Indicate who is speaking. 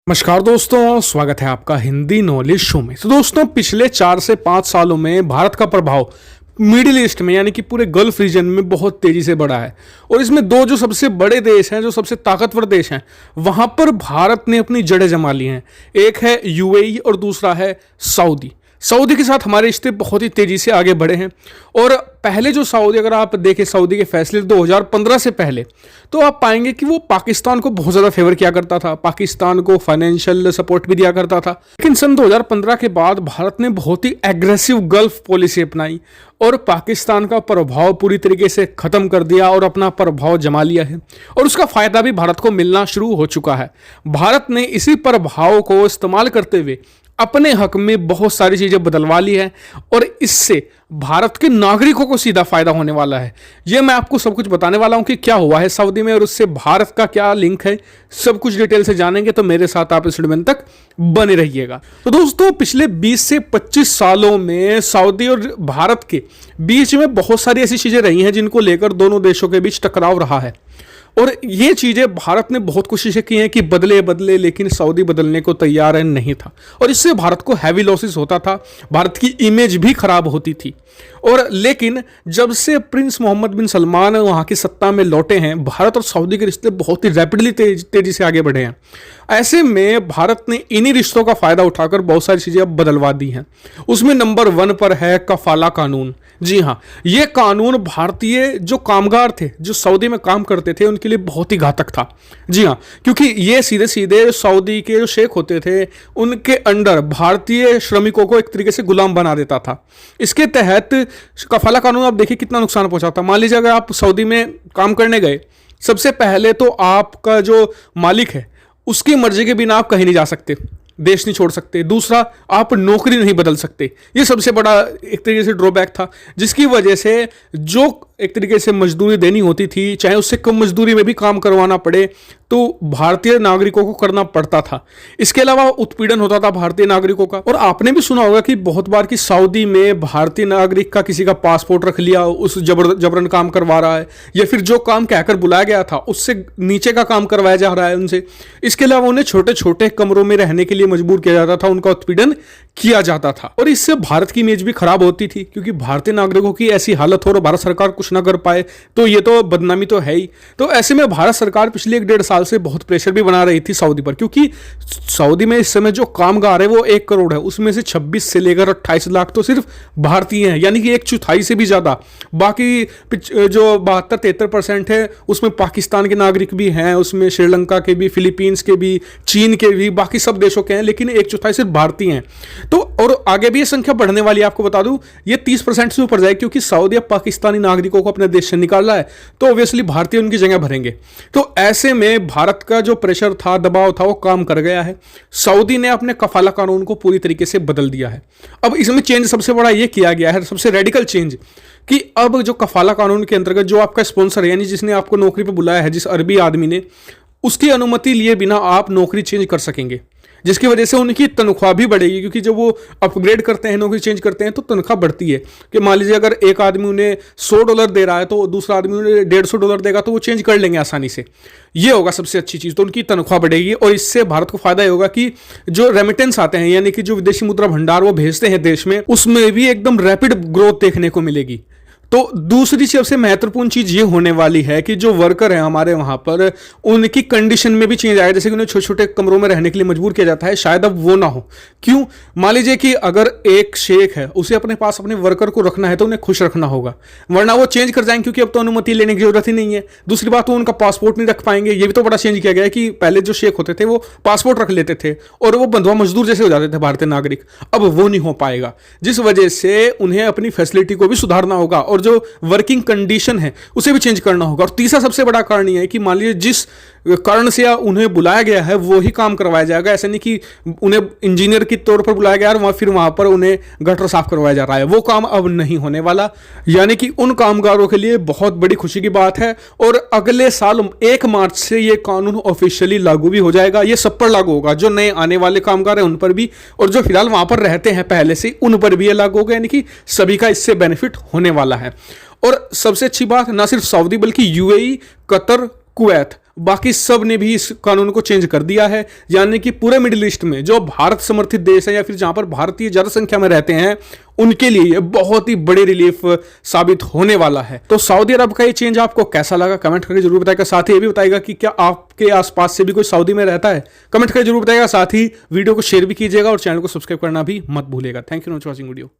Speaker 1: नमस्कार दोस्तों, स्वागत है आपका हिंदी नॉलेज शो में। तो दोस्तों, पिछले 4 से 5 सालों में भारत का प्रभाव मिडिल ईस्ट में यानी कि पूरे गल्फ रीजन में बहुत तेजी से बढ़ा है। और इसमें दो जो सबसे बड़े देश हैं, जो सबसे ताकतवर देश हैं, वहां पर भारत ने अपनी जड़ें जमा ली हैं। एक है यूएई और दूसरा है सऊदी। सऊदी के साथ हमारे रिश्ते बहुत ही तेजी से आगे बढ़े हैं। और पहले जो सऊदी, अगर आप देखें सऊदी के फैसले 2015 से पहले, तो आप पाएंगे कि वो पाकिस्तान को बहुत ज़्यादा फेवर किया करता था, पाकिस्तान को फाइनेंशियल सपोर्ट भी दिया करता था। लेकिन सन 2015 के बाद भारत ने बहुत ही एग्रेसिव गल्फ पॉलिसी अपनाई और पाकिस्तान का प्रभाव पूरी तरीके से ख़त्म कर दिया और अपना प्रभाव जमा लिया है। और उसका फ़ायदा भी भारत को मिलना शुरू हो चुका है। भारत ने इसी प्रभाव को इस्तेमाल करते हुए अपने हक में बहुत सारी चीज़ें बदलवा ली है और इससे भारत के नागरिकों को सीधा फायदा होने वाला है। ये मैं आपको सब कुछ बताने वाला हूं कि क्या हुआ है सऊदी में और उससे भारत का क्या लिंक है। सब कुछ डिटेल से जानेंगे, तो मेरे साथ आप इस वीडियो में तक बने रहिएगा। तो दोस्तों, पिछले 20 से 25 सालों में सऊदी और भारत के बीच में बहुत सारी ऐसी चीज़ें रही हैं जिनको लेकर दोनों देशों के बीच टकराव रहा है। और ये चीज़ें भारत ने बहुत कोशिशें की हैं कि बदले, लेकिन सऊदी बदलने को तैयार नहीं था और इससे भारत को हैवी लॉसेस होता था, भारत की इमेज भी खराब होती थी। और लेकिन जब से प्रिंस मोहम्मद बिन सलमान वहाँ की सत्ता में लौटे हैं, भारत और सऊदी के रिश्ते बहुत ही रैपिडली तेजी से आगे बढ़े हैं। ऐसे में भारत ने इन्हीं रिश्तों का फ़ायदा उठाकर बहुत सारी चीज़ें अब बदलवा दी हैं। उसमें नंबर 1 पर है कफाला कानून। जी हाँ, ये कानून भारतीय जो कामगार थे, जो सऊदी में काम करते थे, उनके लिए बहुत ही घातक था। जी हाँ, क्योंकि ये सीधे सीधे सऊदी के जो शेख होते थे, उनके अंडर भारतीय श्रमिकों को एक तरीके से गुलाम बना देता था। इसके तहत कफाला कानून आप देखिए कितना नुकसान पहुंचाता। मान लीजिए अगर आप सऊदी में काम करने गए, सबसे पहले तो आपका जो मालिक है उसकी मर्जी के बिना आप कहीं नहीं जा सकते, देश नहीं छोड़ सकते। दूसरा, आप नौकरी नहीं बदल सकते। ये सबसे बड़ा एक तरीके से ड्रॉबैक था, जिसकी वजह से जो एक तरीके से मजदूरी देनी होती थी, चाहे उससे कम मजदूरी में भी काम करवाना पड़े, तो भारतीय नागरिकों को करना पड़ता था। इसके अलावा उत्पीड़न होता था भारतीय नागरिकों का। और आपने भी सुना होगा कि बहुत बार कि सऊदी में भारतीय नागरिक का किसी का पासपोर्ट रख लिया, उस जबरन काम करवा रहा है, या फिर जो काम कहकर बुलाया गया था उससे नीचे का काम करवाया जा रहा है उनसे। इसके अलावा उन्हें छोटे छोटे कमरों में रहने के लिए मजबूर किया जाता था, उनका उत्पीड़न किया जाता था। और इससे भारत की इमेज भी खराब होती थी, क्योंकि भारतीय नागरिकों की ऐसी हालत हो और भारत सरकार कुछ ना कर पाए तो ये तो बदनामी तो है ही। तो ऐसे में भारत सरकार पिछले 1-1.5 साल से बहुत प्रेशर भी बना रही थी सऊदी पर, क्योंकि सऊदी में इस समय जो कामगार है वो 1 करोड़ है, उसमें से 26 से लेकर 28 लाख तो सिर्फ भारतीय हैं, यानी कि 1/4 से भी ज़्यादा। बाकी जो 72-73% है उसमें पाकिस्तान के नागरिक भी हैं, उसमें श्रीलंका के भी, फिलीपींस के भी, चीन के भी, बाकी सब देशों के हैं, लेकिन 1/4 सिर्फ भारतीय हैं। तो और आगे भी ये संख्या बढ़ने वाली है। आपको बता दूं, ये 30% से ऊपर जाएगी, क्योंकि सऊदी अब पाकिस्तानी नागरिकों को अपने देश से निकाल रहा है, तो ऑब्वियसली भारतीय उनकी जगह भरेंगे। तो ऐसे में भारत का जो प्रेशर था, दबाव था, वो काम कर गया है। सऊदी ने अपने कफाला कानून को पूरी तरीके से बदल दिया है। अब इसमें चेंज सबसे बड़ा ये किया गया है, सबसे रेडिकल चेंज, कि अब जो कफाला कानून के अंतर्गत जो आपका स्पॉन्सर है, यानी जिसने आपको नौकरी पर बुलाया है, जिस अरबी आदमी ने, उसकी अनुमति लिए बिना आप नौकरी चेंज कर सकेंगे, जिसकी वजह से उनकी तनख्वाह भी बढ़ेगी। क्योंकि जब वो अपग्रेड करते हैं, नौकरी चेंज करते हैं, तो तनख्वाह बढ़ती है। कि मान लीजिए अगर एक आदमी उन्हें $100 दे रहा है, तो दूसरा आदमी उन्हें $150 देगा, तो वो चेंज कर लेंगे आसानी से। ये होगा सबसे अच्छी चीज़, तो उनकी तनख्वाह बढ़ेगी। और इससे भारत को फायदा होगा कि जो रेमिटेंस आते हैं, यानी कि जो विदेशी मुद्रा भंडार वो भेजते हैं देश में, उसमें भी एकदम रैपिड ग्रोथ देखने को मिलेगी। तो दूसरी सबसे महत्वपूर्ण चीज़ ये होने वाली है कि जो वर्कर हैं हमारे वहाँ पर, उनकी कंडीशन में भी चेंज आएगा। जैसे कि उन्हें छोटे छोटे कमरों में रहने के लिए मजबूर किया जाता है, शायद अब वो ना हो। क्यों? मान लीजिए कि अगर एक शेख है, उसे अपने पास अपने वर्कर को रखना है तो उन्हें खुश रखना होगा, वरना वो चेंज कर जाएंगे, क्योंकि अब तो अनुमति लेने की जरूरत ही नहीं है। दूसरी बात, वो उनका पासपोर्ट नहीं रख पाएंगे। ये भी तो बड़ा चेंज किया गया है कि पहले जो शेख होते थे वो पासपोर्ट रख लेते थे और वो बंधुआ मजदूर जैसे हो जाते थे भारतीय नागरिक। अब वो नहीं हो पाएगा, जिस वजह से उन्हें अपनी फैसिलिटी को भी सुधारना होगा और जो वर्किंग कंडीशन है उसे भी चेंज करना होगा। और तीसरा सबसे बड़ा कारण यह है कि मान लीजिए जिस कारण से उन्हें बुलाया गया है वो ही काम करवाया जाएगा। ऐसा नहीं कि उन्हें इंजीनियर के तौर पर बुलाया गया और फिर वहां पर उन्हें गटर साफ करवाया जा रहा है, वो काम अब नहीं होने वाला। यानी कि उन कामगारों के लिए बहुत बड़ी खुशी की बात है। और अगले साल 1 मार्च से ये कानून ऑफिशियली लागू भी हो जाएगा। ये सब पर लागू होगा, जो नए आने वाले कामगार हैं उन पर भी, और जो फिलहाल वहां पर रहते हैं पहले से, उन पर भी ये लागू होगा। यानी कि सभी का इससे बेनिफिट होने वाला है। और सबसे अच्छी बात, ना सिर्फ सऊदी बल्कि यूएई, कतर, कुवैत बाकी सब ने भी इस कानून को चेंज कर दिया है, यानी कि पूरे मिडिल ईस्ट में जो भारत समर्थित देश है या फिर जहां पर भारतीय ज्यादा संख्या में रहते हैं उनके लिए ये बहुत ही बड़ी रिलीफ साबित होने वाला है। तो सऊदी अरब का ये चेंज आपको कैसा लगा कमेंट करके जरूर बताएगा। साथ ही ये भी बताएगा कि क्या आपके आसपास से भी कोई सऊदी में रहता है, कमेंट करके जरूर बताएगा। साथ ही वीडियो को शेयर भी कीजिएगा और चैनल को सब्सक्राइब करना भी मत भूलिएगा। Thank you for watching video.